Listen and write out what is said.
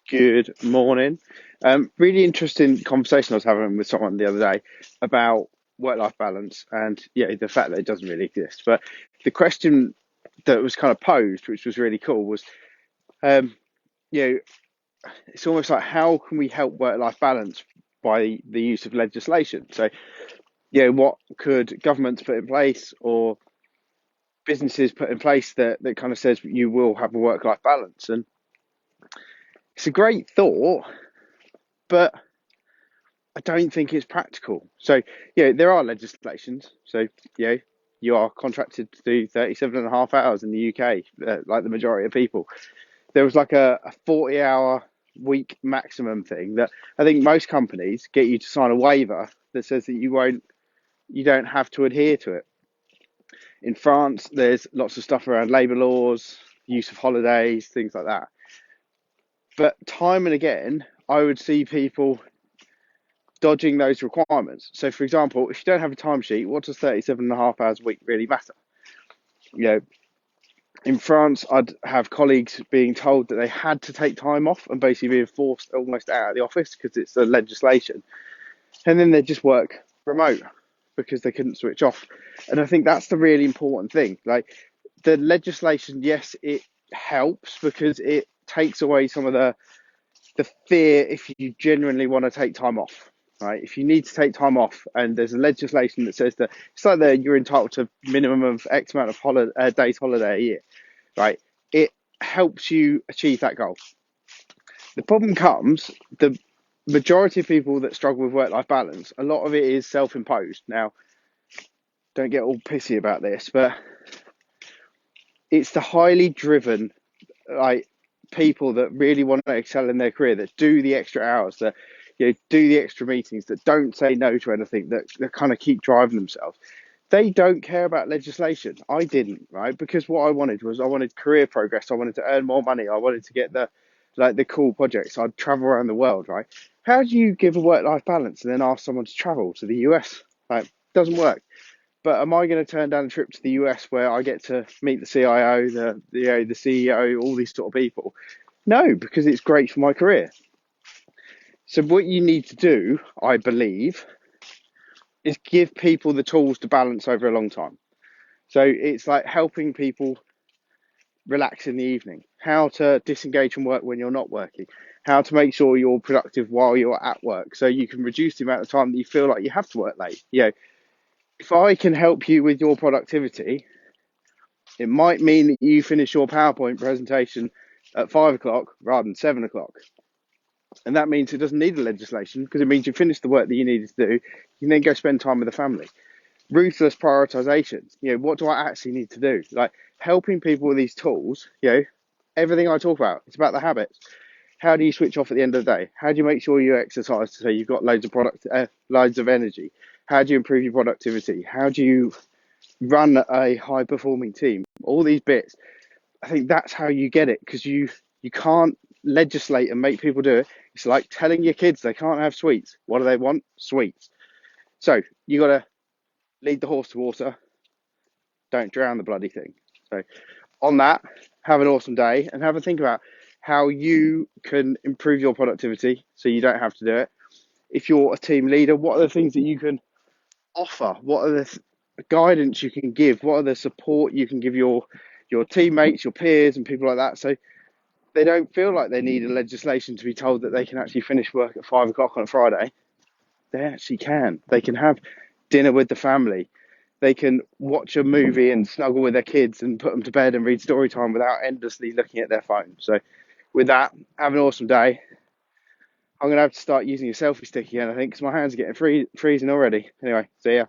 Good morning. Really interesting conversation I was having with someone the other day about work-life balance and the fact that it doesn't really exist. But the question that was kind of posed, which was really cool, was um, you know, it's almost like how can we help work-life balance by the use of legislation? So, what could governments put in place or businesses put in place that kind of says you will have a work-life balance? And it's a great thought, but I don't think it's practical. So, there are legislations. So, you are contracted to do 37 and a half hours in the UK, like the majority of people. There was like a 40-hour week maximum thing that I think most companies get you to sign a waiver that says that you don't have to adhere to it. In France, there's lots of stuff around labour laws, use of holidays, things like that. But time and again, I would see people dodging those requirements. So, for example, if you don't have a timesheet, what does 37 and a half hours a week really matter? You know, in France, I'd have colleagues being told that they had to take time off and basically being forced almost out of the office because it's a legislation. And then they'd just work remote because they couldn't switch off. And I think that's the really important thing. Like the legislation, yes, it helps because it takes away some of the fear if you genuinely want to take time off, right? If you need to take time off and there's a legislation that says that it's like that you're entitled to a minimum of X amount of days holiday a year, right? It helps you achieve that goal. The problem comes, the majority of people that struggle with work-life balance, a lot of it is self-imposed. Now, don't get all pissy about this, but it's the highly driven, like people that really want to excel in their career, that do the extra hours, that do the extra meetings, that don't say no to anything, that kind of keep driving themselves. They don't care about legislation. I didn't, right? Because what I wanted career progress. I wanted to earn more money. I wanted to get the cool projects. I'd travel around the world, right? How do you give a work-life balance and then ask someone to travel to the US? Like, doesn't work. But am I going to turn down a trip to the US where I get to meet the CIO, the CEO, all these sort of people? No, because it's great for my career. So what you need to do, I believe, is give people the tools to balance over a long time. So it's like helping people relax in the evening, how to disengage from work when you're not working, how to make sure you're productive while you're at work so you can reduce the amount of time that you feel like you have to work late. If I can help you with your productivity, it might mean that you finish your PowerPoint presentation at 5 o'clock rather than 7 o'clock. And that means it doesn't need a legislation because it means you finish the work that you needed to do. You can then go spend time with the family. Ruthless prioritization. What do I actually need to do? Like helping people with these tools, everything I talk about, it's about the habits. How do you switch off at the end of the day? How do you make sure you exercise so you've got loads of energy? How do you improve your productivity? How do you run a high performing team? All these bits. I think that's how you get it because you can't legislate and make people do it. It's like telling your kids they can't have sweets. What do they want? Sweets. So you got to lead the horse to water. Don't drown the bloody thing. So on that, have an awesome day and have a think about how you can improve your productivity so you don't have to do it. If you're a team leader, what are the things that you can offer? What are the guidance you can give? What are the support you can give your teammates, your peers, and people like that? So they don't feel like they need a legislation to be told that they can actually finish work at 5 o'clock on a Friday. They actually can. They can have dinner with the family. They can watch a movie and snuggle with their kids and put them to bed and read story time without endlessly looking at their phone. So with that, have an awesome day. I'm going to have to start using a selfie stick again, I think, because my hands are getting freezing already. Anyway, see ya.